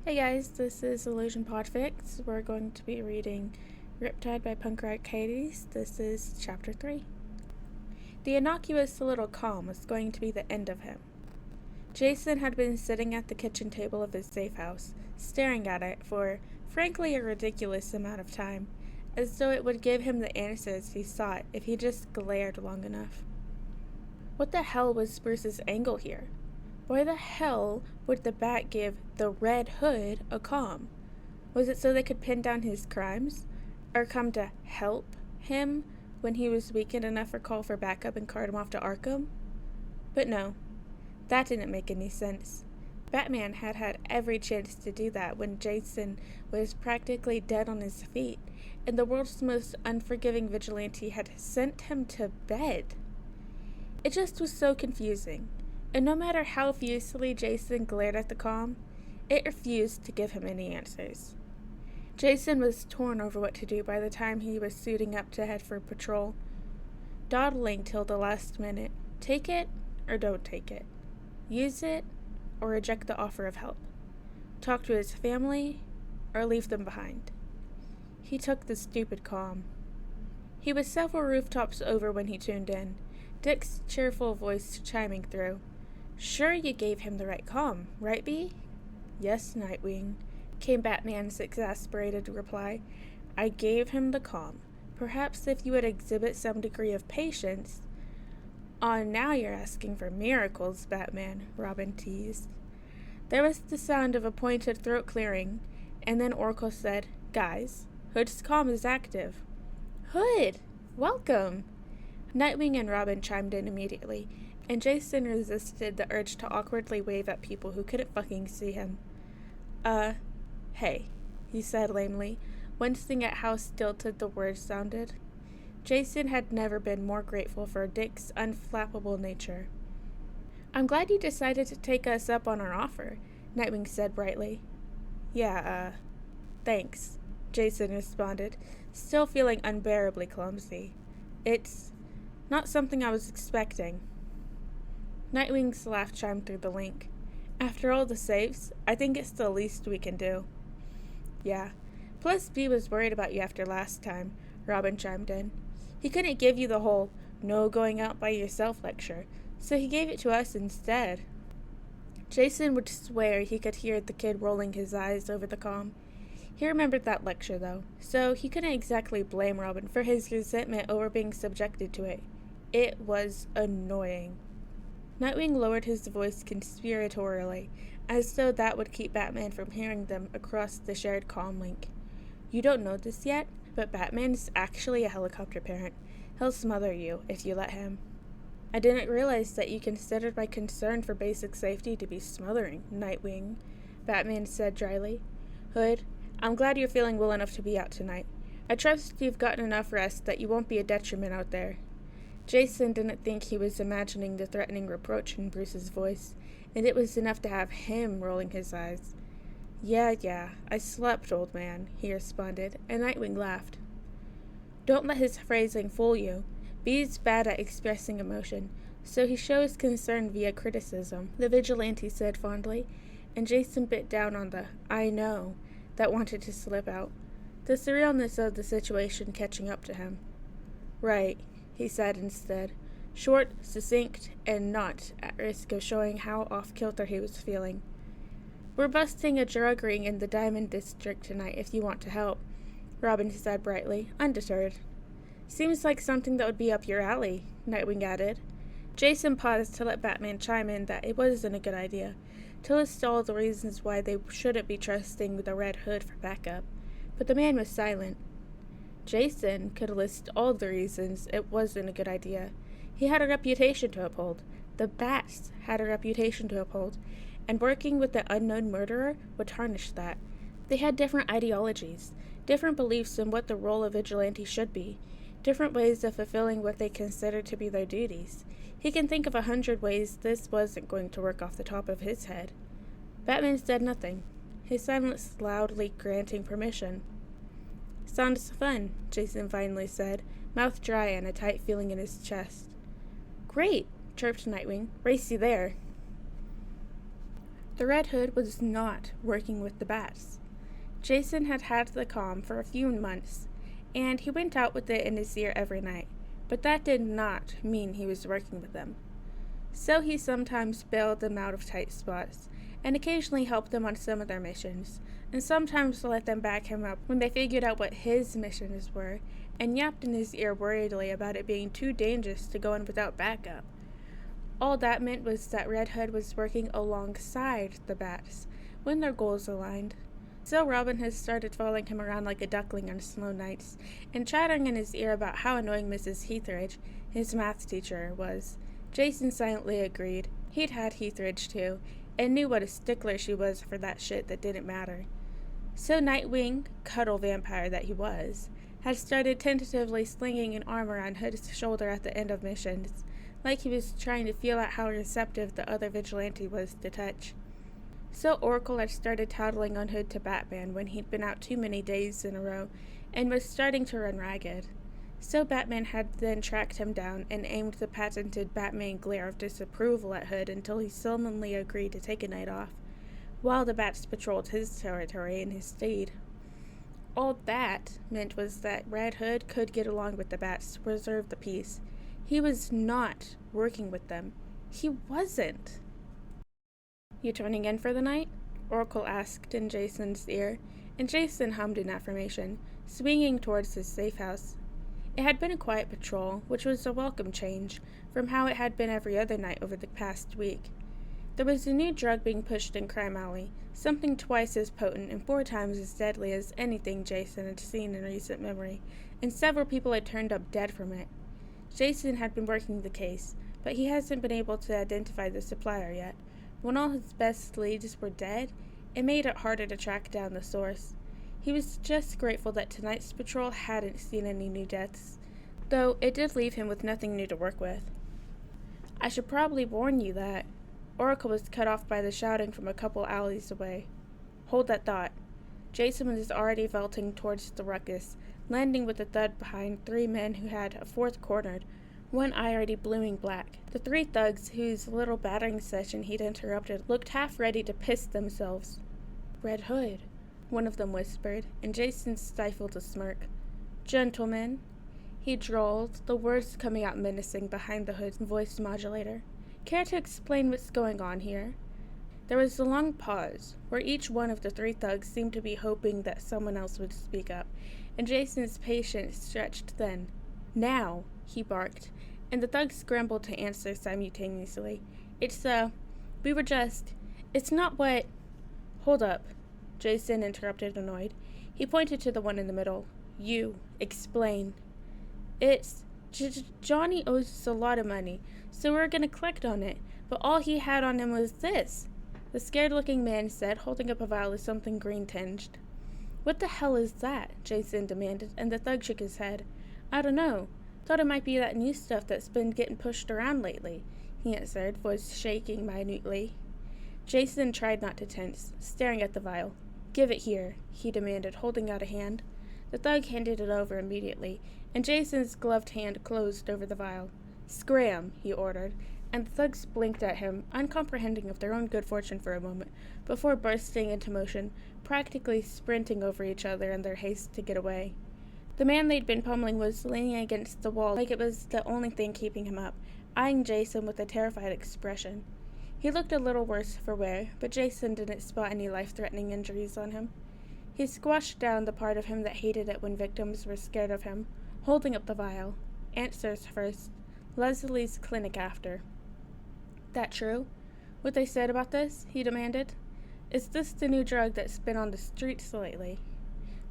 Hey guys, this is Illusion Podfics. We're going to be reading Riptide by Punk Rock Hades. This is Chapter 3. The innocuous little comm was going to be the end of him. Jason had been sitting at the kitchen table of his safe house, staring at it for, frankly, a ridiculous amount of time, as though it would give him the answers he sought if he just glared long enough. What the hell was Bruce's angle here? Why the hell would the Bat give the Red Hood a comm? Was it so they could pin down his crimes? Or come to help him when he was weakened enough to call for backup and cart him off to Arkham? But no, that didn't make any sense. Batman had every chance to do that when Jason was practically dead on his feet, and the world's most unforgiving vigilante had sent him to bed. It just was so confusing. And no matter how fiercely Jason glared at the comm, it refused to give him any answers. Jason was torn over what to do by the time he was suiting up to head for patrol, dawdling till the last minute. Take it or don't take it. Use it or reject the offer of help. Talk to his family or leave them behind. He took the stupid comm. He was several rooftops over when he tuned in, Dick's cheerful voice chiming through. "Sure you gave him the right comm, right, B?" "Yes, Nightwing," came Batman's exasperated reply. "I gave him the comm. Perhaps if you would exhibit some degree of patience—" "Aw, now you're asking for miracles, Batman," Robin teased. There was the sound of a pointed throat clearing, and then Oracle said, "Guys, Hood's comm is active." "Hood! Welcome!" Nightwing and Robin chimed in immediately, and Jason resisted the urge to awkwardly wave at people who couldn't fucking see him. Hey," he said lamely, wincing at how stilted the words sounded. Jason had never been more grateful for Dick's unflappable nature. "I'm glad you decided to take us up on our offer," Nightwing said brightly. Yeah, thanks," Jason responded, still feeling unbearably clumsy. "It's not something I was expecting." Nightwing's laugh chimed through the link. "After all the saves, I think it's the least we can do." "Yeah. Plus B was worried about you after last time," Robin chimed in. "He couldn't give you the whole no going out by yourself lecture, so he gave it to us instead." Jason would swear he could hear the kid rolling his eyes over the comm. He remembered that lecture, though, so he couldn't exactly blame Robin for his resentment over being subjected to it. It was annoying. Nightwing lowered his voice conspiratorially, as though that would keep Batman from hearing them across the shared comm link. "You don't know this yet, but Batman's actually a helicopter parent. He'll smother you if you let him." "I didn't realize that you considered my concern for basic safety to be smothering, Nightwing," Batman said dryly. "Hood, I'm glad you're feeling well enough to be out tonight. I trust you've gotten enough rest that you won't be a detriment out there." Jason didn't think he was imagining the threatening reproach in Bruce's voice, and it was enough to have him rolling his eyes. Yeah, I slept, old man," he responded, and Nightwing laughed. "Don't let his phrasing fool you. B's bad at expressing emotion, so he shows concern via criticism," the vigilante said fondly, and Jason bit down on the "I know" that wanted to slip out, the surrealness of the situation catching up to him. "Right," he said instead, short, succinct, and not at risk of showing how off-kilter he was feeling. "We're busting a drug ring in the Diamond District tonight if you want to help," Robin said brightly, undeterred. "Seems like something that would be up your alley," Nightwing added. Jason paused to let Batman chime in that it wasn't a good idea, to list all the reasons why they shouldn't be trusting the Red Hood for backup, but the man was silent. Jason could list all the reasons it wasn't a good idea. He had a reputation to uphold. The Bats had a reputation to uphold, and working with the unknown murderer would tarnish that. They had different ideologies, different beliefs in what the role of vigilante should be, different ways of fulfilling what they considered to be their duties. He can think of 100 ways this wasn't going to work off the top of his head. Batman said nothing, his silence loudly granting permission. "Sounds fun," Jason finally said, mouth dry and a tight feeling in his chest. "Great," chirped Nightwing. "Race you there." The Red Hood was not working with the bats. Jason had had the comm for a few months, and he went out with it in his ear every night, but that did not mean he was working with them. So he sometimes bailed them out of tight spots, and occasionally helped them on some of their missions, and sometimes let them back him up when they figured out what his missions were, and yapped in his ear worriedly about it being too dangerous to go in without backup. All that meant was that Red Hood was working alongside the bats when their goals aligned. So Robin had started following him around like a duckling on snow nights, and chattering in his ear about how annoying Mrs. Heathridge, his math teacher, was. Jason silently agreed. He'd had Heathridge too, and knew what a stickler she was for that shit that didn't matter. So Nightwing, cuddle vampire that he was, had started tentatively slinging an arm around Hood's shoulder at the end of missions, like he was trying to feel out how receptive the other vigilante was to touch. So Oracle had started toddling on Hood to Batman when he'd been out too many days in a row, and was starting to run ragged. So Batman had then tracked him down and aimed the patented Batman glare of disapproval at Hood until he sullenly agreed to take a night off, while the bats patrolled his territory in his stead. All that meant was that Red Hood could get along with the bats to preserve the peace. He was not working with them. He wasn't. "You turning in for the night?" Oracle asked in Jason's ear, and Jason hummed in affirmation, swinging towards his safe house. It had been a quiet patrol, which was a welcome change from how it had been every other night over the past week. There was a new drug being pushed in Crime Alley, something twice as potent and 4 times as deadly as anything Jason had seen in recent memory, and several people had turned up dead from it. Jason had been working the case, but he hasn't been able to identify the supplier yet. When all his best leads were dead, it made it harder to track down the source. He was just grateful that tonight's patrol hadn't seen any new deaths, though it did leave him with nothing new to work with. "I should probably warn you that..." Oracle was cut off by the shouting from a couple alleys away. "Hold that thought." Jason was already vaulting towards the ruckus, landing with a thud behind 3 men who had a 4th cornered, one eye already blooming black. The 3 thugs whose little battering session he'd interrupted looked half ready to piss themselves. "Red Hood," one of them whispered, and Jason stifled a smirk. "Gentlemen," he drawled, the words coming out menacing behind the Hood's voice modulator. "Care to explain what's going on here?" There was a long pause, where each one of the 3 thugs seemed to be hoping that someone else would speak up, and Jason's patience stretched then. "Now," he barked, and the thugs scrambled to answer simultaneously. It's not what..." "Hold up," Jason interrupted, annoyed. He pointed to the one in the middle. "You, explain." "It's... Johnny owes us a lot of money, so we're gonna collect on it, but all he had on him was this," the scared-looking man said, holding up a vial of something green-tinged. "What the hell is that?" Jason demanded, and the thug shook his head. "I don't know. Thought it might be that new stuff that's been getting pushed around lately," he answered, voice shaking minutely. Jason tried not to tense, staring at the vial. "Give it here," he demanded, holding out a hand. The thug handed it over immediately, and Jason's gloved hand closed over the vial. "Scram," he ordered, and the thugs blinked at him, uncomprehending of their own good fortune for a moment, before bursting into motion, practically sprinting over each other in their haste to get away. The man they'd been pummeling was leaning against the wall like it was the only thing keeping him up, eyeing Jason with a terrified expression. He looked a little worse for wear, but Jason didn't spot any life-threatening injuries on him. He squashed down the part of him that hated it when victims were scared of him, holding up the vial. Answers first. Leslie's clinic after. "That true? What they said about this?" he demanded. "Is this the new drug that's been on the streets lately?"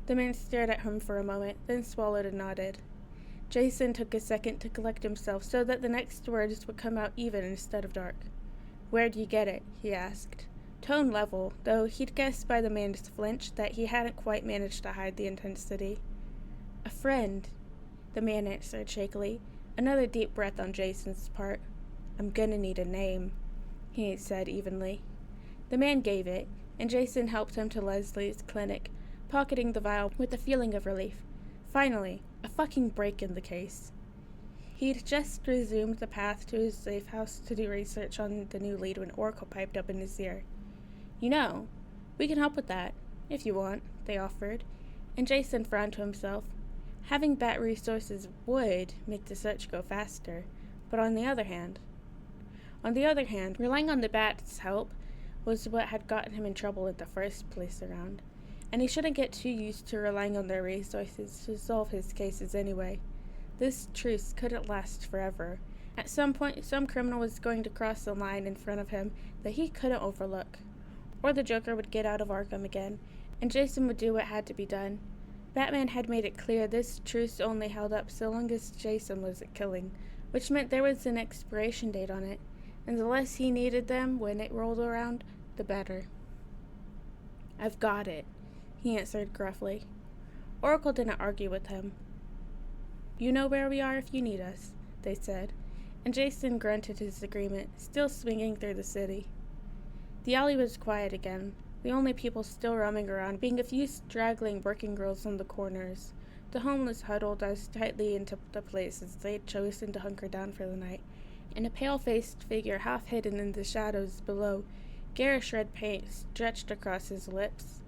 The man stared at him for a moment, then swallowed and nodded. Jason took a second to collect himself so that the next words would come out even instead of dark. "Where'd you get it?" he asked. Tone level, though he'd guessed by the man's flinch that he hadn't quite managed to hide the intensity. "A friend," the man answered shakily. Another deep breath on Jason's part. "I'm gonna need a name," he said evenly. The man gave it, and Jason helped him to Leslie's clinic, pocketing the vial with a feeling of relief. Finally, a fucking break in the case. He'd just resumed the path to his safe house to do research on the new lead when Oracle piped up in his ear. You know, we can help with that, if you want, they offered, and Jason frowned to himself. Having bat resources would make the search go faster, but on the other hand, relying on the bat's help was what had gotten him in trouble in the first place around, and he shouldn't get too used to relying on their resources to solve his cases anyway. This truce couldn't last forever. At some point, some criminal was going to cross the line in front of him that he couldn't overlook. Or the Joker would get out of Arkham again, and Jason would do what had to be done. Batman had made it clear this truce only held up so long as Jason wasn't killing, which meant there was an expiration date on it, and the less he needed them when it rolled around, the better. "I've got it," he answered gruffly. Oracle didn't argue with him. "You know where we are if you need us," they said, and Jason grunted his agreement, still swinging through the city. The alley was quiet again, the only people still roaming around being a few straggling working girls on the corners. The homeless huddled as tightly into the place as they had chosen to hunker down for the night, and a pale-faced figure half hidden in the shadows below, garish red paint stretched across his lips.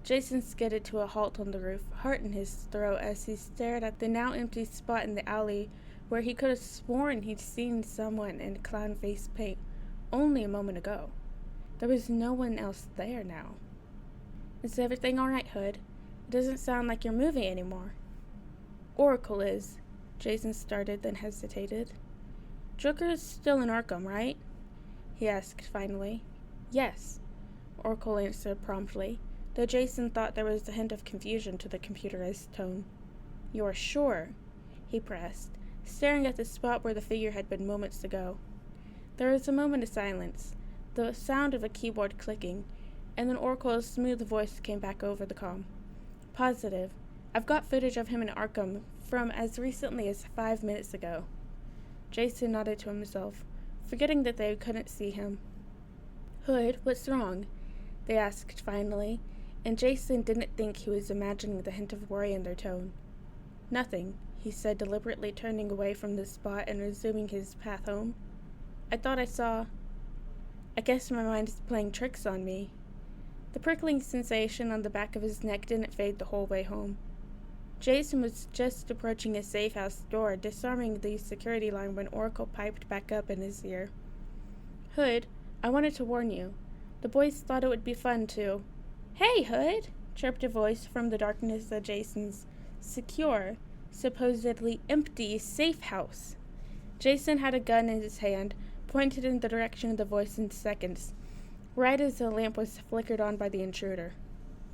Jason skidded to a halt on the roof, heart in his throat as he stared at the now empty spot in the alley where he could have sworn he'd seen someone in clown face paint only a moment ago. There was no one else there now. "Is everything all right, Hood? It doesn't sound like you're moving anymore." "Oracle is," Jason started, then hesitated. "Joker is still in Arkham, right?" he asked finally. "Yes," Oracle answered promptly, though Jason thought there was a hint of confusion to the computerized tone. "You are sure?" he pressed, staring at the spot where the figure had been moments ago. There was a moment of silence, the sound of a keyboard clicking, and then Oracle's smooth voice came back over the comm. "Positive. I've got footage of him in Arkham from as recently as 5 minutes ago." Jason nodded to himself, forgetting that they couldn't see him. "Hood, what's wrong?" they asked finally, and Jason didn't think he was imagining the hint of worry in their tone. "Nothing," he said, deliberately turning away from the spot and resuming his path home. "I thought I saw... I guess my mind is playing tricks on me." The prickling sensation on the back of his neck didn't fade the whole way home. Jason was just approaching a safe house door, disarming the security line when Oracle piped back up in his ear. "Hood, I wanted to warn you. The boys thought it would be fun to..." "Hey, Hood!" chirped a voice from the darkness of Jason's secure, supposedly empty safe house. Jason had a gun in his hand, pointed in the direction of the voice in seconds, right as the lamp was flickered on by the intruder.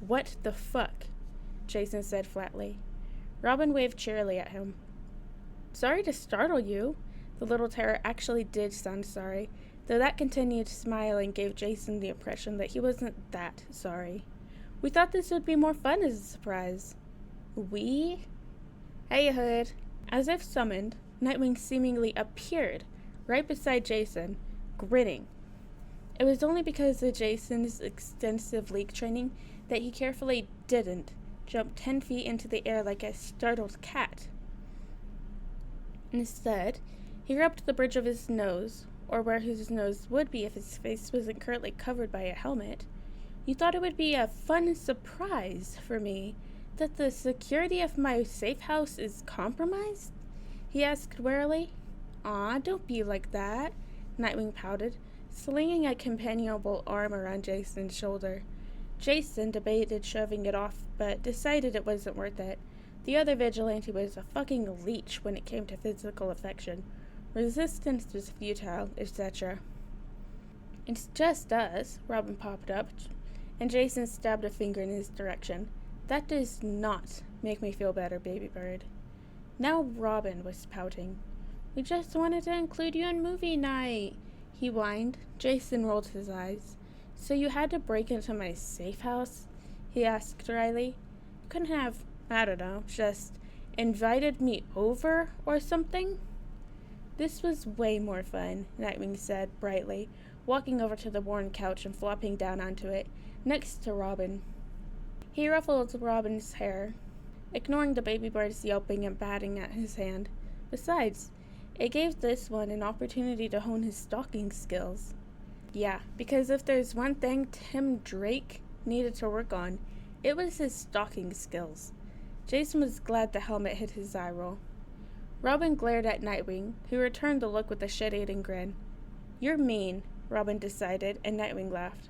"What the fuck?" Jason said flatly. Robin waved cheerily at him. "Sorry to startle you." The little terror actually did sound sorry, though that continued smiling gave Jason the impression that he wasn't that sorry. "We thought this would be more fun as a surprise." "We?" "Hey, Hood." As if summoned, Nightwing seemingly appeared right beside Jason, grinning. It was only because of Jason's extensive leak training that he carefully didn't jump 10 feet into the air like a startled cat. Instead, he rubbed the bridge of his nose, or where his nose would be if his face wasn't currently covered by a helmet. "You thought it would be a fun surprise for me that the security of my safe house is compromised?" he asked warily. "Aw, don't be like that," Nightwing pouted, slinging a companionable arm around Jason's shoulder. Jason debated shoving it off, but decided it wasn't worth it. The other vigilante was a fucking leech when it came to physical affection. Resistance was futile, etc. "It's just us," Robin popped up, and Jason stabbed a finger in his direction. "That does not make me feel better, baby bird." Now Robin was pouting. "We just wanted to include you in movie night," he whined. Jason rolled his eyes. "So you had to break into my safe house?" he asked dryly. "Couldn't have, I don't know, just invited me over or something?" "This was way more fun," Nightwing said brightly, walking over to the worn couch and flopping down onto it, next to Robin. He ruffled Robin's hair, ignoring the baby birds yelping and batting at his hand. Besides, it gave this one an opportunity to hone his stalking skills. Yeah, because if there's one thing Tim Drake needed to work on, it was his stalking skills. Jason was glad the helmet hit his eye roll. Robin glared at Nightwing, who returned the look with a shit-eating grin. "You're mean," Robin decided, and Nightwing laughed.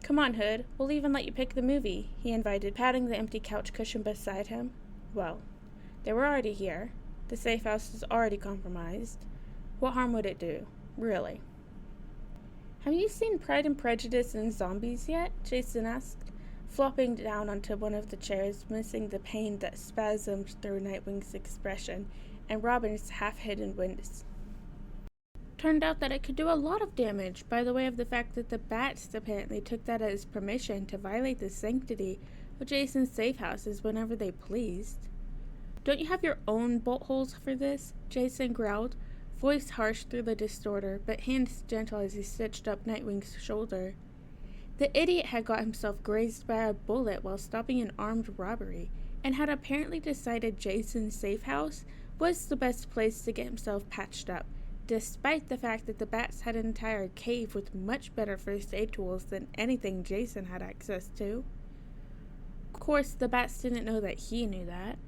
"Come on, Hood, we'll even let you pick the movie," he invited, patting the empty couch cushion beside him. Well, they were already here. The safe house was already compromised. What harm would it do, really? "Have you seen Pride and Prejudice and Zombies yet?" Jason asked, flopping down onto one of the chairs, missing the pain that spasmed through Nightwing's expression and Robin's half-hidden wince. Turned out that it could do a lot of damage, by the way of the fact that the bats apparently took that as permission to violate the sanctity of Jason's safe houses whenever they pleased. "Don't you have your own bolt holes for this?" Jason growled, voice harsh through the distorter, but hands gentle as he stitched up Nightwing's shoulder. The idiot had got himself grazed by a bullet while stopping an armed robbery, and had apparently decided Jason's safe house was the best place to get himself patched up, despite the fact that the bats had an entire cave with much better first aid tools than anything Jason had access to. Of course, the bats didn't know that he knew that.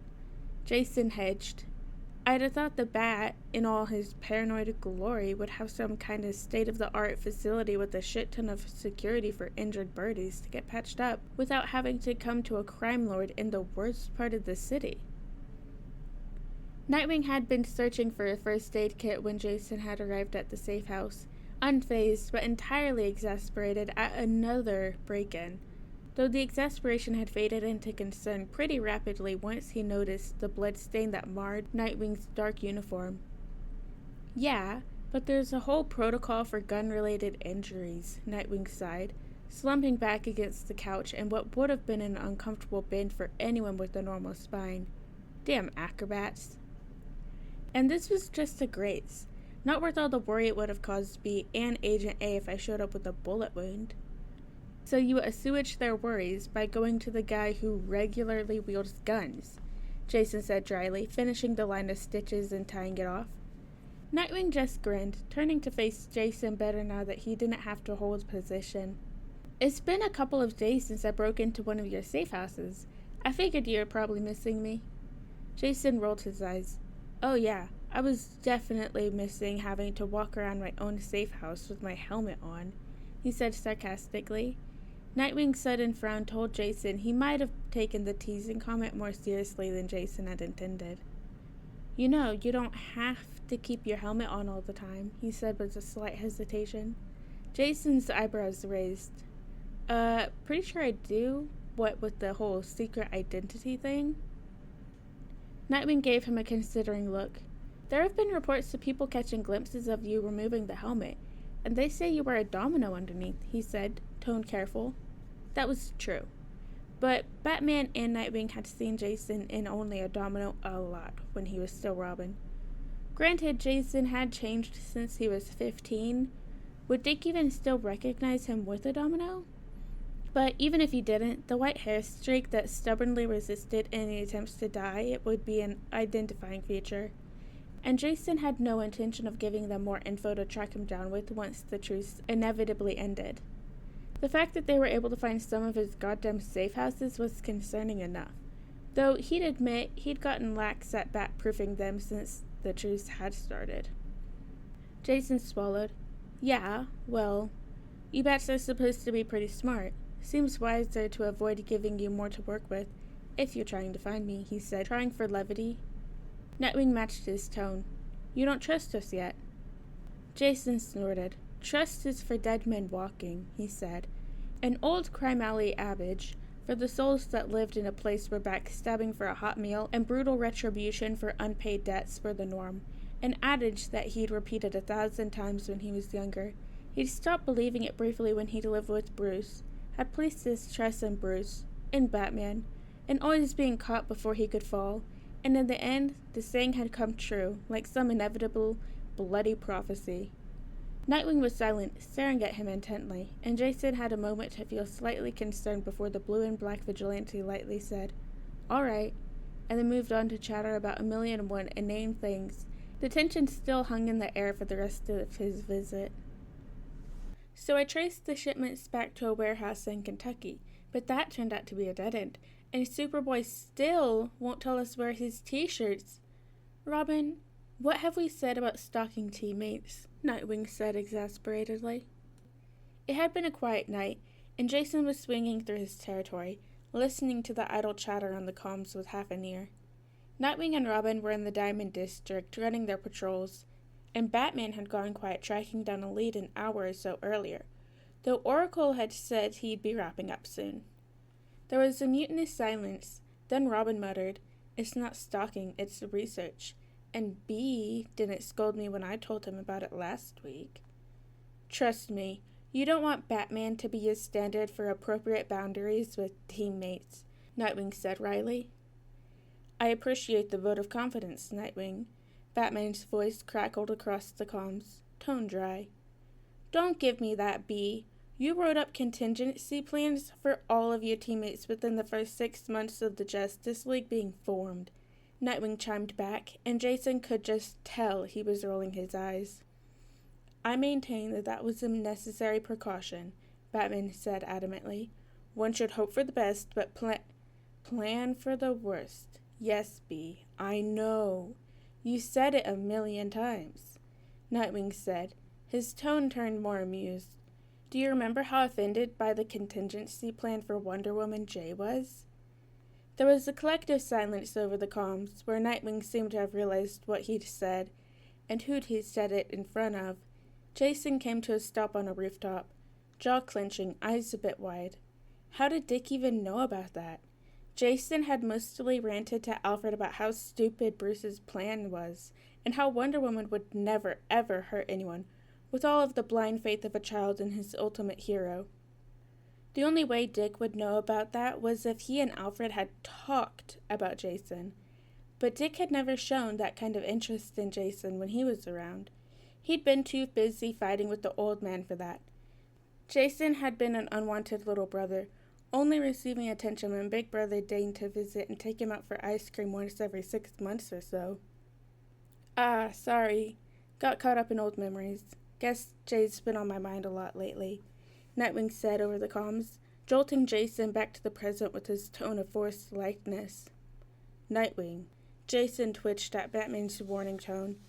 Jason hedged. I'd have thought the bat, in all his paranoid glory, would have some kind of state-of-the-art facility with a shit ton of security for injured birdies to get patched up without having to come to a crime lord in the worst part of the city. Nightwing had been searching for a first aid kit when Jason had arrived at the safe house, unfazed but entirely exasperated at another break-in, though the exasperation had faded into concern pretty rapidly once he noticed the bloodstain that marred Nightwing's dark uniform. "Yeah, but there's a whole protocol for gun-related injuries," Nightwing sighed, slumping back against the couch in what would have been an uncomfortable bend for anyone with a normal spine. Damn acrobats. And this was just a graze. Not worth all the worry it would have caused me and Agent A if I showed up with a bullet wound. "So you assuage their worries by going to the guy who regularly wields guns," Jason said dryly, finishing the line of stitches and tying it off. Nightwing just grinned, turning to face Jason better now that he didn't have to hold position. "It's been a couple of days since I broke into one of your safe houses. I figured you were probably missing me." Jason rolled his eyes. "Oh yeah, I was definitely missing having to walk around my own safe house with my helmet on," he said sarcastically. Nightwing's sudden frown told Jason he might have taken the teasing comment more seriously than Jason had intended. "You know, you don't have to keep your helmet on all the time," he said with a slight hesitation. Jason's eyebrows raised. Pretty sure I do. What with the whole secret identity thing?" Nightwing gave him a considering look. "There have been reports of people catching glimpses of you removing the helmet, and they say you wear a domino underneath," he said, tone careful. That was true. But Batman and Nightwing had seen Jason in only a domino a lot when he was still Robin. Granted, Jason had changed since he was 15. Would Dick even still recognize him with a domino? But even if he didn't, the white hair streak that stubbornly resisted any attempts to dye it would be an identifying feature. And Jason had no intention of giving them more info to track him down with once the truce inevitably ended. The fact that they were able to find some of his goddamn safe houses was concerning enough, though he'd admit he'd gotten lax at bat-proofing them since the truce had started. Jason swallowed. "Yeah, well, you bats are supposed to be pretty smart. Seems wiser to avoid giving you more to work with, if you're trying to find me," he said, trying for levity. Nightwing matched his tone. "You don't trust us yet." Jason snorted. "Trust is for dead men walking," he said. An old crime alley adage for the souls that lived in a place where backstabbing for a hot meal and brutal retribution for unpaid debts were the norm. An adage that he'd repeated 1,000 times when he was younger. He'd stopped believing it briefly when he'd lived with Bruce, had placed his trust in Bruce, in Batman, and always being caught before he could fall, and in the end, the saying had come true, like some inevitable, bloody prophecy. Nightwing was silent, staring at him intently, and Jason had a moment to feel slightly concerned before the blue and black vigilante lightly said, "All right," and then moved on to chatter about 1,000,001 inane things. The tension still hung in the air for the rest of his visit. So I traced the shipments back to a warehouse in Kentucky, but that turned out to be a dead end, and Superboy still won't tell us where his t-shirts. Robin, what have we said about stalking teammates? Nightwing said exasperatedly. It had been a quiet night, and Jason was swinging through his territory, listening to the idle chatter on the comms with half an ear. Nightwing and Robin were in the Diamond District running their patrols, and Batman had gone quiet tracking down a lead an hour or so earlier, though Oracle had said he'd be wrapping up soon. There was a mutinous silence, then Robin muttered, "It's not stalking, it's research, and B didn't scold me when I told him about it last week." "Trust me, you don't want Batman to be a standard for appropriate boundaries with teammates," Nightwing said wryly. "I appreciate the vote of confidence, Nightwing." Batman's voice crackled across the comms, tone dry. "Don't give me that, B. You wrote up contingency plans for all of your teammates within the first 6 months of the Justice League being formed," Nightwing chimed back, and Jason could just tell he was rolling his eyes. "I maintain that was a necessary precaution," Batman said adamantly. "One should hope for the best, but plan for the worst. Yes, B, I know. You said it a million times," Nightwing said. His tone turned more amused. "Do you remember how offended by the contingency plan for Wonder Woman Jay was?" There was a collective silence over the comms, where Nightwing seemed to have realized what he'd said, and who'd he said it in front of. Jason came to a stop on a rooftop, jaw clenching, eyes a bit wide. How did Dick even know about that? Jason had mostly ranted to Alfred about how stupid Bruce's plan was, and how Wonder Woman would never, ever hurt anyone, with all of the blind faith of a child in his ultimate hero. The only way Dick would know about that was if he and Alfred had talked about Jason, but Dick had never shown that kind of interest in Jason when he was around. He'd been too busy fighting with the old man for that. Jason had been an unwanted little brother, only receiving attention when Big Brother deigned to visit and take him out for ice cream once every 6 months or so. "Ah, sorry. Got caught up in old memories. Guess Jay's been on my mind a lot lately," Nightwing said over the comms, jolting Jason back to the present with his tone of forced lightness. "Nightwing." Jason twitched at Batman's warning tone.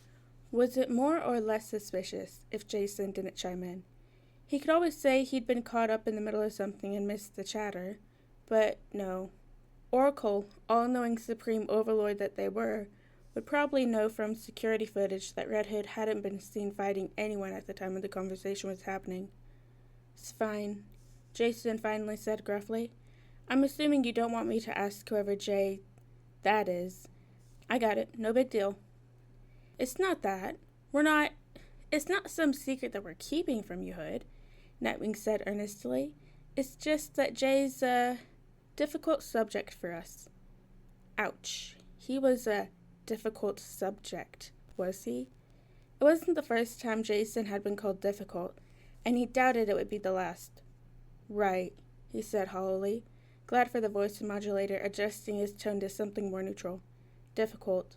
Was it more or less suspicious if Jason didn't chime in? He could always say he'd been caught up in the middle of something and missed the chatter, but no. Oracle, all-knowing supreme overlord that they were, would probably know from security footage that Red Hood hadn't been seen fighting anyone at the time of the conversation was happening. "It's fine," Jason finally said gruffly. "I'm assuming you don't want me to ask whoever that is. I got it, no big deal." "It's not that. It's not some secret that we're keeping from you, Hood," Nightwing said earnestly. "It's just that Jay's a difficult subject for us." Ouch. He was a difficult subject, was he? It wasn't the first time Jason had been called difficult, and he doubted it would be the last. "Right," he said hollowly, glad for the voice modulator adjusting his tone to something more neutral. "Difficult.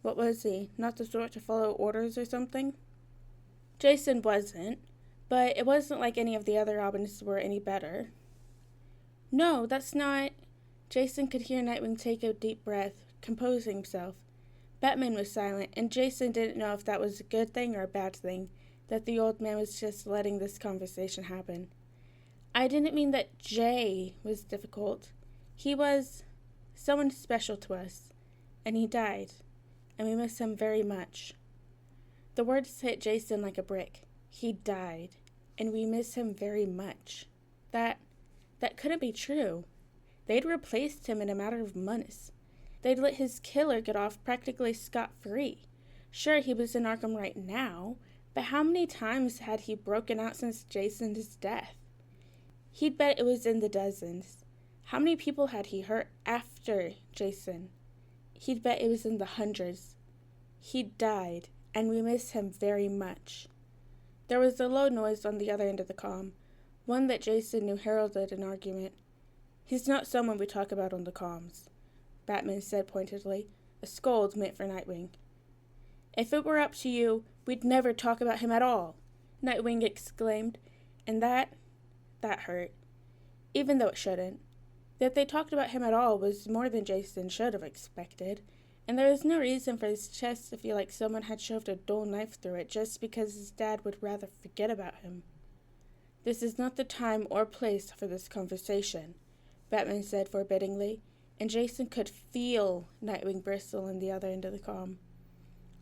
What was he, not the sort to follow orders or something?" Jason wasn't, but it wasn't like any of the other Robins were any better. "No, that's not—" Jason could hear Nightwing take a deep breath, composing himself. Batman was silent, and Jason didn't know if that was a good thing or a bad thing, that the old man was just letting this conversation happen. "I didn't mean that Jay was difficult. He was someone special to us, and he died, and we miss him very much." The words hit Jason like a brick. He died, and we miss him very much. That couldn't be true. They'd replaced him in a matter of months. They'd let his killer get off practically scot-free. Sure, he was in Arkham right now, but how many times had he broken out since Jason's death? He'd bet it was in the dozens. How many people had he hurt after Jason? He'd bet it was in the hundreds. He died, and we miss him very much. There was a low noise on the other end of the comm, one that Jason knew heralded an argument. "He's not someone we talk about on the comms," Batman said pointedly, a scold meant for Nightwing. "If it were up to you, we'd never talk about him at all," Nightwing exclaimed, And that hurt, even though it shouldn't. That they talked about him at all was more than Jason should have expected, and there was no reason for his chest to feel like someone had shoved a dull knife through it just because his dad would rather forget about him. "This is not the time or place for this conversation," Batman said forbiddingly, and Jason could feel Nightwing bristle on the other end of the comm.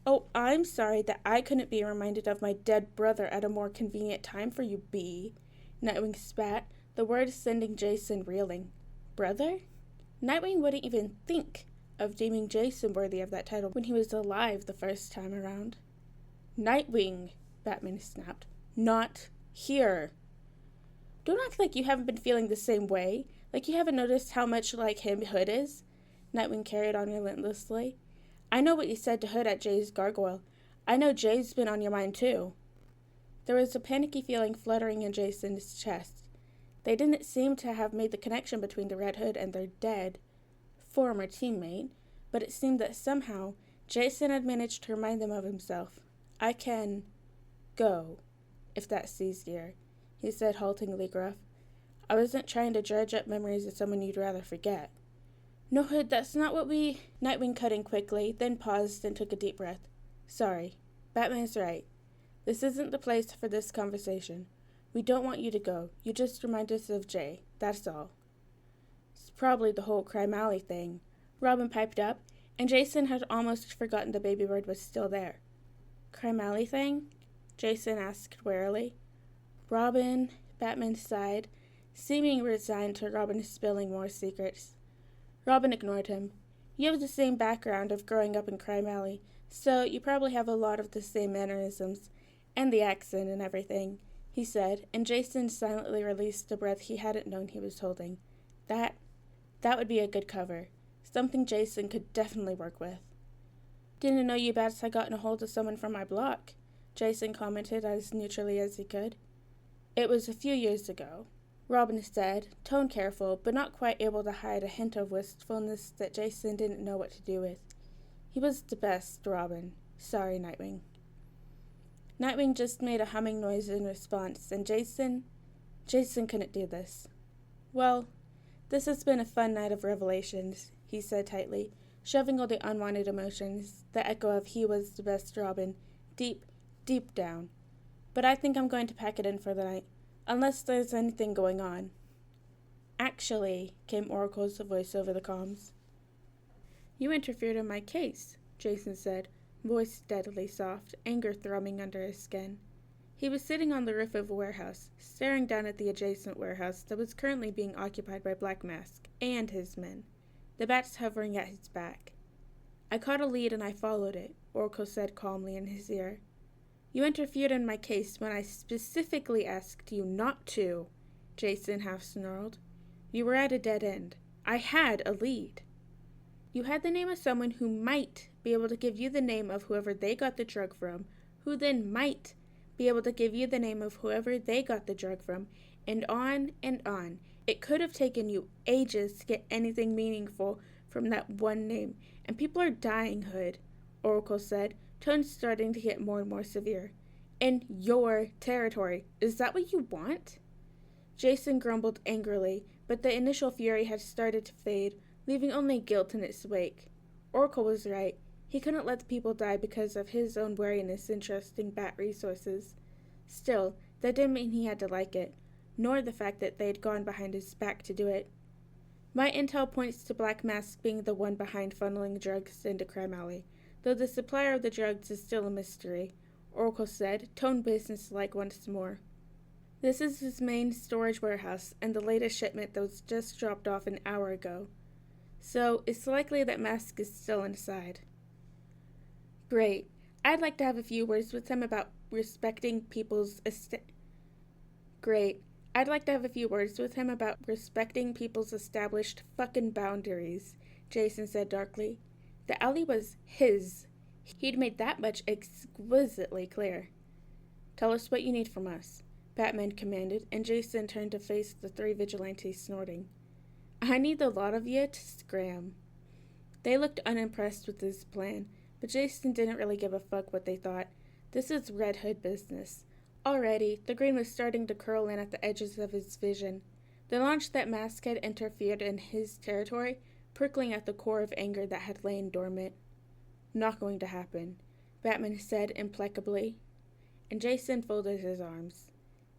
"Oh, I'm sorry that I couldn't be reminded of my dead brother at a more convenient time for you, B," Nightwing spat, the words sending Jason reeling. Brother? Nightwing wouldn't even think of deeming Jason worthy of that title when he was alive the first time around. "Nightwing," Batman snapped. "Not here." "Don't act like you haven't been feeling the same way, like you haven't noticed how much like him Hood is," Nightwing carried on relentlessly. "I know what you said to Hood at Jay's gargoyle. I know Jay's been on your mind too." There was a panicky feeling fluttering in Jason's chest. They didn't seem to have made the connection between the Red Hood and their dead former teammate, but it seemed that somehow Jason had managed to remind them of himself. "I can go, if that's easier," he said haltingly gruff. "I wasn't trying to dredge up memories of someone you'd rather forget." "No, Hood, that's not what we—" Nightwing cut in quickly, then paused and took a deep breath. "Sorry. Batman's right. This isn't the place for this conversation. We don't want you to go. You just remind us of Jay. That's all." "It's probably the whole Crime Alley thing," Robin piped up, and Jason had almost forgotten the baby bird was still there. "Crime Alley thing?" Jason asked warily. "Robin," Batman sighed, seeming resigned to Robin spilling more secrets. Robin ignored him. "You have the same background of growing up in Crime Alley, so you probably have a lot of the same mannerisms, and the accent and everything," he said, and Jason silently released the breath he hadn't known he was holding. That would be a good cover. Something Jason could definitely work with. "Didn't know you bats had gotten a hold of someone from my block," Jason commented as neutrally as he could. "It was a few years ago," Robin said, tone careful, but not quite able to hide a hint of wistfulness that Jason didn't know what to do with. "He was the best, Robin. Sorry, Nightwing." Nightwing just made a humming noise in response, and Jason couldn't do this. "Well, this has been a fun night of revelations," he said tightly, shoving all the unwanted emotions, the echo of "he was the best Robin," deep, deep down. "But I think I'm going to pack it in for the night, unless there's anything going on." "Actually," came Oracle's voice over the comms. "You interfered in my case," Jason said, voice deadly soft, anger thrumming under his skin. He was sitting on the roof of a warehouse, staring down at the adjacent warehouse that was currently being occupied by Black Mask and his men, the bats hovering at his back. "I caught a lead and I followed it," Oracle said calmly in his ear. "You interfered in my case when I specifically asked you not to," Jason half snarled. "You were at a dead end. I had a lead. You had the name of someone who might be able to give you the name of whoever they got the drug from, who then might be able to give you the name of whoever they got the drug from, and on and on. It could have taken you ages to get anything meaningful from that one name, and people are dying, Hood," Oracle said, tone starting to get more and more severe. "In your territory. Is that what you want?" Jason grumbled angrily, but the initial fury had started to fade, leaving only guilt in its wake. Oracle was right. He couldn't let the people die because of his own wariness in trusting bat resources. Still, that didn't mean he had to like it, nor the fact that they had gone behind his back to do it. "My intel points to Black Mask being the one behind funneling drugs into Crime Alley, though the supplier of the drugs is still a mystery," Oracle said, tone businesslike once more. "This is his main storage warehouse and the latest shipment that was just dropped off an hour ago. So it's likely that Mask is still inside." "Great. I'd like to have a few words with him about respecting people's established fucking boundaries," Jason said darkly. "The alley was his. He'd made that much exquisitely clear." "Tell us what you need from us," Batman commanded, and Jason turned to face the three vigilantes snorting. "I need the lot of you to scram." They looked unimpressed with his plan, but Jason didn't really give a fuck what they thought. This was Red Hood business. Already, the green was starting to curl in at the edges of his vision. The launch that Mask had interfered in his territory, prickling at the core of anger that had lain dormant. Not going to happen, Batman said implacably, and Jason folded his arms.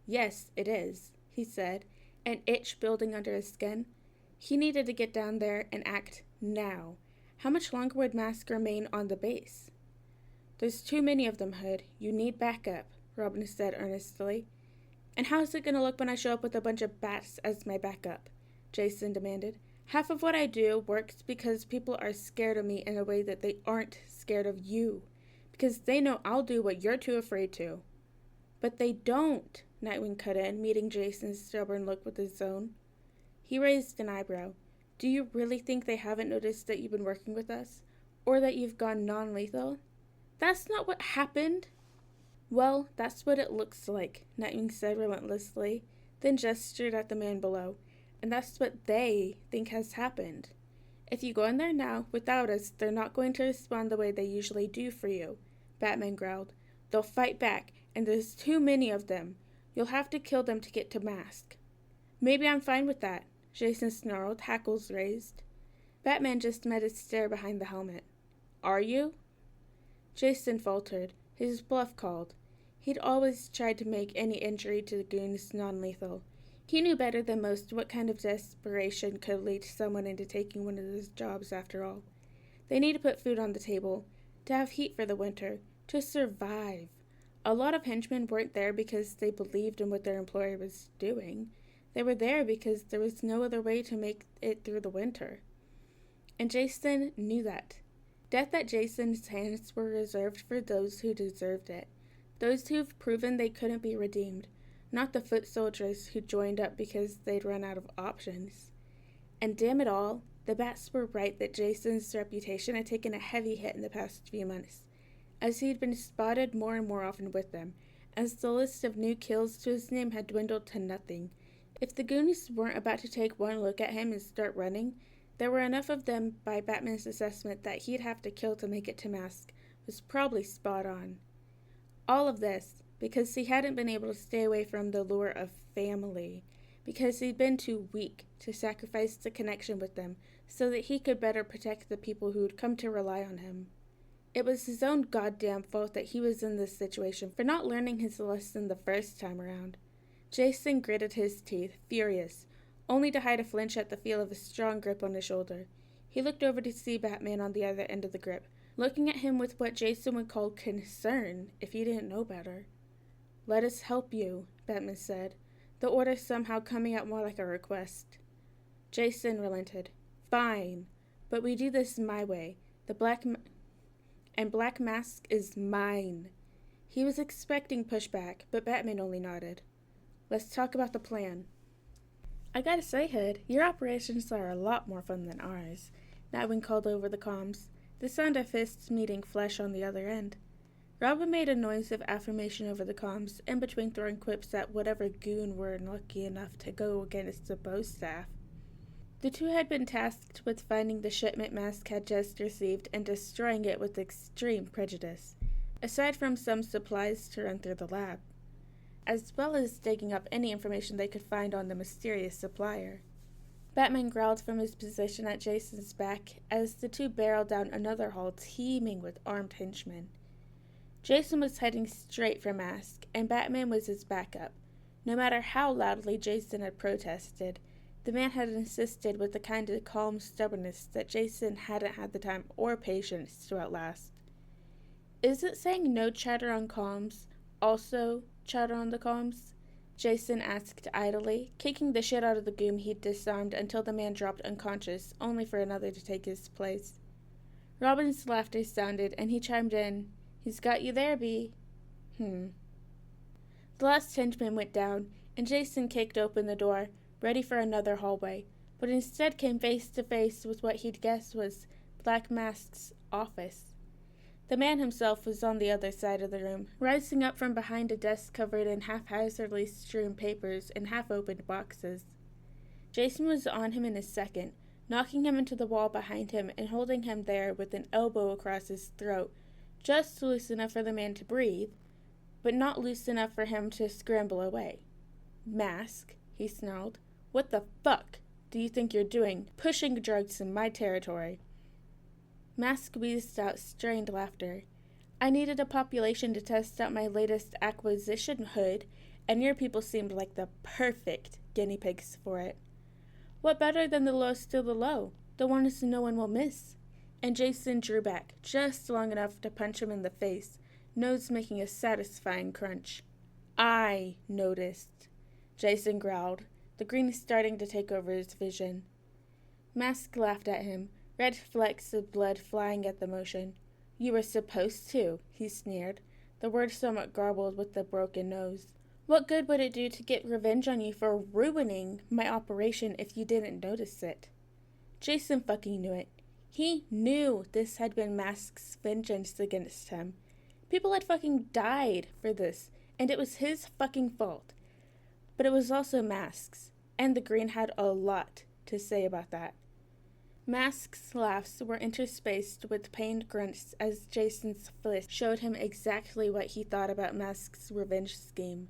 Yes, it is, he said, an itch building under his skin. He needed to get down there and act now. How much longer would Mask remain on the base? There's too many of them, Hood. You need backup, Robin said earnestly. And how's it going to look when I show up with a bunch of bats as my backup? Jason demanded. Half of what I do works because people are scared of me in a way that they aren't scared of you. Because they know I'll do what you're too afraid to. But they don't, Nightwing cut in, meeting Jason's stubborn look with his own. He raised an eyebrow. Do you really think they haven't noticed that you've been working with us? Or that you've gone non-lethal? That's not what happened. Well, that's what it looks like, Nightwing said relentlessly, then gestured at the man below. And that's what they think has happened. If you go in there now, without us, they're not going to respond the way they usually do for you, Batman growled. They'll fight back, and there's too many of them. You'll have to kill them to get to Mask. Maybe I'm fine with that, Jason snarled, hackles raised. Batman just met his stare behind the helmet. Are you? Jason faltered, his bluff called. He'd always tried to make any injury to the goons non-lethal. He knew better than most what kind of desperation could lead someone into taking one of those jobs after all. They need to put food on the table, to have heat for the winter, to survive. A lot of henchmen weren't there because they believed in what their employer was doing. They were there because there was no other way to make it through the winter. And Jason knew that. Death at Jason's hands were reserved for those who deserved it. Those who've proven they couldn't be redeemed. Not the foot soldiers who joined up because they'd run out of options. And damn it all, the Bats were right that Jason's reputation had taken a heavy hit in the past few months, as he'd been spotted more and more often with them, as the list of new kills to his name had dwindled to nothing. If the goons weren't about to take one look at him and start running, there were enough of them by Batman's assessment that he'd have to kill to make it to Mask was probably spot on. All of this because he hadn't been able to stay away from the lure of family, because he'd been too weak to sacrifice the connection with them so that he could better protect the people who'd come to rely on him. It was his own goddamn fault that he was in this situation for not learning his lesson the first time around. Jason gritted his teeth, furious, only to hide a flinch at the feel of a strong grip on his shoulder. He looked over to see Batman on the other end of the grip, looking at him with what Jason would call concern if he didn't know better. Let us help you, Batman said, the order somehow coming out more like a request. Jason relented. Fine, but we do this my way. Black Mask is mine. He was expecting pushback, but Batman only nodded. Let's talk about the plan. I gotta say, Hood, your operations are a lot more fun than ours, Nightwing called over the comms, the sound of fists meeting flesh on the other end. Robin made a noise of affirmation over the comms, in between throwing quips at whatever goon were unlucky enough to go against the bow staff. The two had been tasked with finding the shipment Mask had just received and destroying it with extreme prejudice, aside from some supplies to run through the lab, as well as digging up any information they could find on the mysterious supplier. Batman growled from his position at Jason's back as the two barreled down another hall teeming with armed henchmen. Jason was heading straight for Mask, and Batman was his backup. No matter how loudly Jason had protested, the man had insisted with the kind of calm stubbornness that Jason hadn't had the time or patience to outlast. Is it saying no chatter on comms, also chatter on the comms? Jason asked idly, kicking the shit out of the goon he'd disarmed until the man dropped unconscious, only for another to take his place. Robin's laughter sounded, and he chimed in, He's got you there, B. The last henchman went down, and Jason kicked open the door, ready for another hallway, but instead came face to face with what he'd guessed was Black Mask's office. The man himself was on the other side of the room, rising up from behind a desk covered in haphazardly strewn papers and half-opened boxes. Jason was on him in a second, knocking him into the wall behind him and holding him there with an elbow across his throat, just loose enough for the man to breathe, but not loose enough for him to scramble away. "Mask," he snarled. "What the fuck do you think you're doing, pushing drugs in my territory?" Mask wheezed out strained laughter. "I needed a population to test out my latest acquisition, Hood, and your people seemed like the perfect guinea pigs for it. What better than the lowest of the low, the ones no one will miss?" And Jason drew back, just long enough to punch him in the face, nose making a satisfying crunch. "I noticed," Jason growled, the green starting to take over his vision. Mask laughed at him, red flecks of blood flying at the motion. "You were supposed to," he sneered, the word somewhat garbled with the broken nose. "What good would it do to get revenge on you for ruining my operation if you didn't notice it?" Jason fucking knew it. He knew this had been Mask's vengeance against him. People had fucking died for this, and it was his fucking fault. But it was also Mask's, and the green had a lot to say about that. Mask's laughs were interspaced with pained grunts as Jason's fist showed him exactly what he thought about Mask's revenge scheme.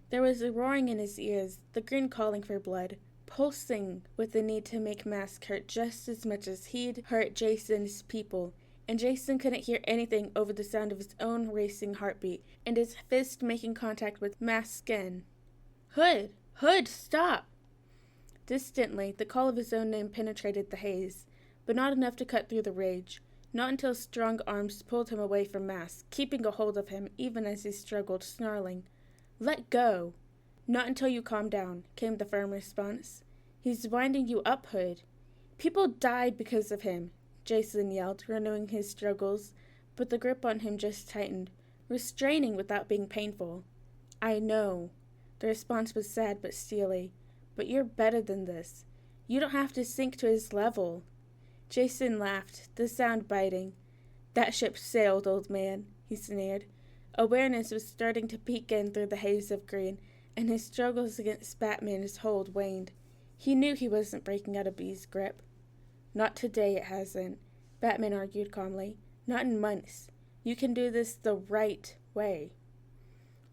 There was a roaring in his ears, the green calling for blood, pulsing with the need to make Mask hurt just as much as he'd hurt Jason's people, and Jason couldn't hear anything over the sound of his own racing heartbeat and his fist making contact with Mask's skin. "Hood! Hood, stop!" Distantly, the call of his own name penetrated the haze, but not enough to cut through the rage, not until strong arms pulled him away from Mask, keeping a hold of him even as he struggled, snarling. "Let go!" "Not until you calm down," came the firm response. "He's winding you up, Hood." "People died because of him," Jason yelled, renewing his struggles, but the grip on him just tightened, restraining without being painful. "I know." The response was sad but steely. "But you're better than this. You don't have to sink to his level." Jason laughed, the sound biting. "That ship sailed, old man," he sneered. Awareness was starting to peek in through the haze of green, and his struggles against Batman's hold waned. He knew he wasn't breaking out of B's grip. "Not today, it hasn't," Batman argued calmly. "Not in months. You can do this the right way."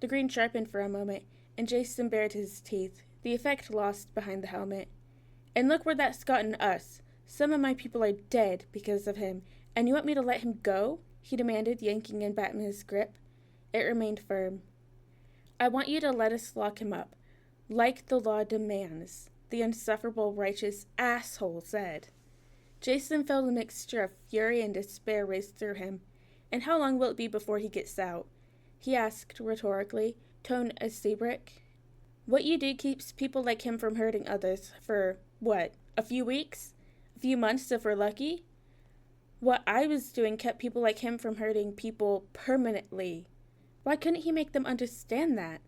The green sharpened for a moment, and Jason bared his teeth, the effect lost behind the helmet. "And look where that's gotten us. Some of my people are dead because of him, and you want me to let him go?" he demanded, yanking in Batman's grip. It remained firm. "I want you to let us lock him up, like the law demands," the insufferable, righteous asshole said. Jason felt a mixture of fury and despair race through him. "And how long will it be before he gets out?" he asked rhetorically, tone acerbic. "What you do keeps people like him from hurting others for, what, a few weeks? A few months if we're lucky? What I was doing kept people like him from hurting people permanently. Why couldn't he make them understand that?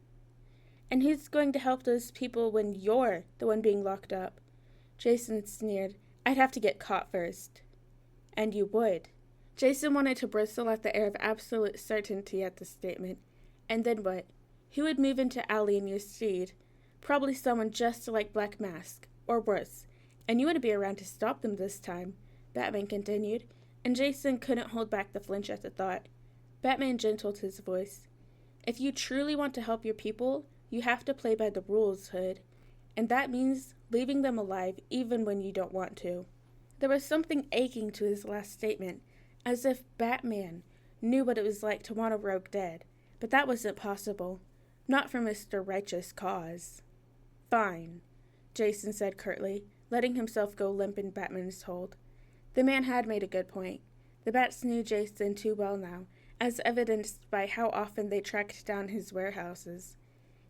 And who's going to help those people when you're the one being locked up?" Jason sneered. "I'd have to get caught first." "And you would." Jason wanted to bristle at the air of absolute certainty at the statement. And then what? Who would move into Alley in your stead? Probably someone just like Black Mask, or worse. And you wouldn't be around to stop them this time, Batman continued, and Jason couldn't hold back the flinch at the thought. Batman gentled his voice. "If you truly want to help your people, you have to play by the rules, Hood. And that means leaving them alive even when you don't want to." There was something aching to his last statement, as if Batman knew what it was like to want a rogue dead. But that wasn't possible. Not for Mr. Righteous Cause. "Fine," Jason said curtly, letting himself go limp in Batman's hold. The man had made a good point. The Bats knew Jason too well now, as evidenced by how often they tracked down his warehouses.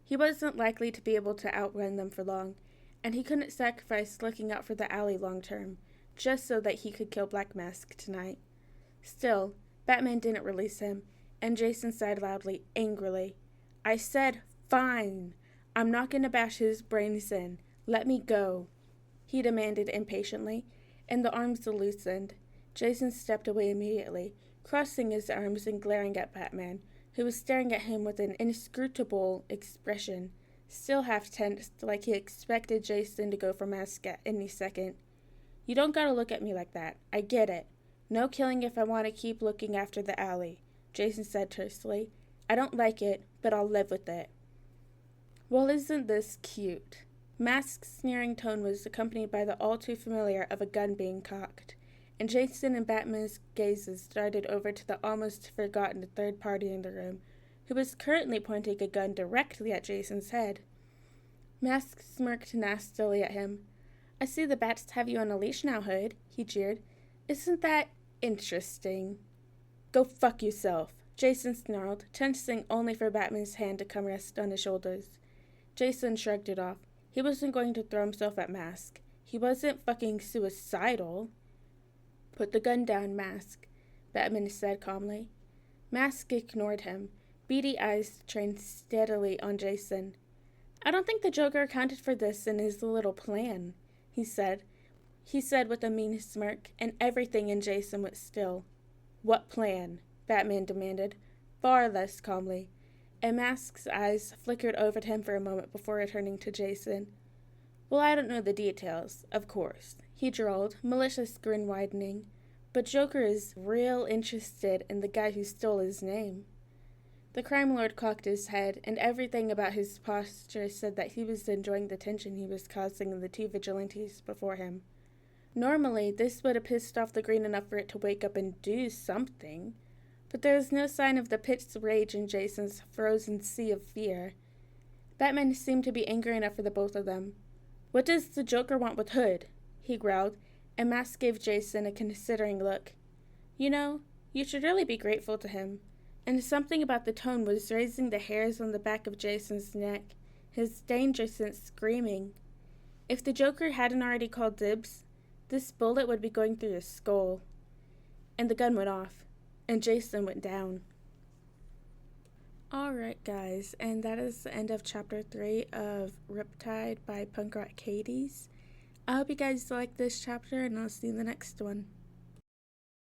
He wasn't likely to be able to outrun them for long, and he couldn't sacrifice looking out for the Alley long term, just so that he could kill Black Mask tonight. Still, Batman didn't release him, and Jason sighed loudly, angrily. "I said, fine. I'm not going to bash his brains in. Let me go," he demanded impatiently, and the arms loosened. Jason stepped away immediately, crossing his arms and glaring at Batman, who was staring at him with an inscrutable expression, still half tensed, like he expected Jason to go for Mask at any second. "You don't gotta look at me like that. I get it. No killing if I want to keep looking after the Alley," Jason said tersely. I don't like it, but I'll live with it. Well, isn't this cute? Mask's sneering tone was accompanied by the all too familiar of a gun being cocked, and Jason and Batman's gazes darted over to the almost forgotten third party in the room, who was currently pointing a gun directly at Jason's head. Mask smirked nastily at him. I see the bats have you on a leash now, Hood, he jeered. Isn't that interesting? Go fuck yourself, Jason snarled, tensing only for Batman's hand to come rest on his shoulders. Jason shrugged it off. He wasn't going to throw himself at Mask. He wasn't fucking suicidal. Put the gun down, Mask, Batman said calmly. Mask ignored him, beady eyes trained steadily on Jason. I don't think the Joker accounted for this in his little plan, he said. He said with a mean smirk, and everything in Jason went still. What plan? Batman demanded, far less calmly, and Mask's eyes flickered over at him for a moment before returning to Jason. Well, I don't know the details, of course, he drawled, malicious grin widening, but Joker is real interested in the guy who stole his name. The crime lord cocked his head, and everything about his posture said that he was enjoying the tension he was causing in the two vigilantes before him. Normally, this would have pissed off the Green enough for it to wake up and do something, but there was no sign of the pit's rage in Jason's frozen sea of fear. Batman seemed to be angry enough for the both of them. What does the Joker want with Hood? He growled, and Mask gave Jason a considering look. You know, you should really be grateful to him. And something about the tone was raising the hairs on the back of Jason's neck, his danger sense screaming. If the Joker hadn't already called dibs, this bullet would be going through his skull. And the gun went off, and Jason went down. Alright guys, and that is the end of chapter 3 of Riptide by Punk Rock Katie's. I hope you guys liked this chapter, and I'll see you in the next one.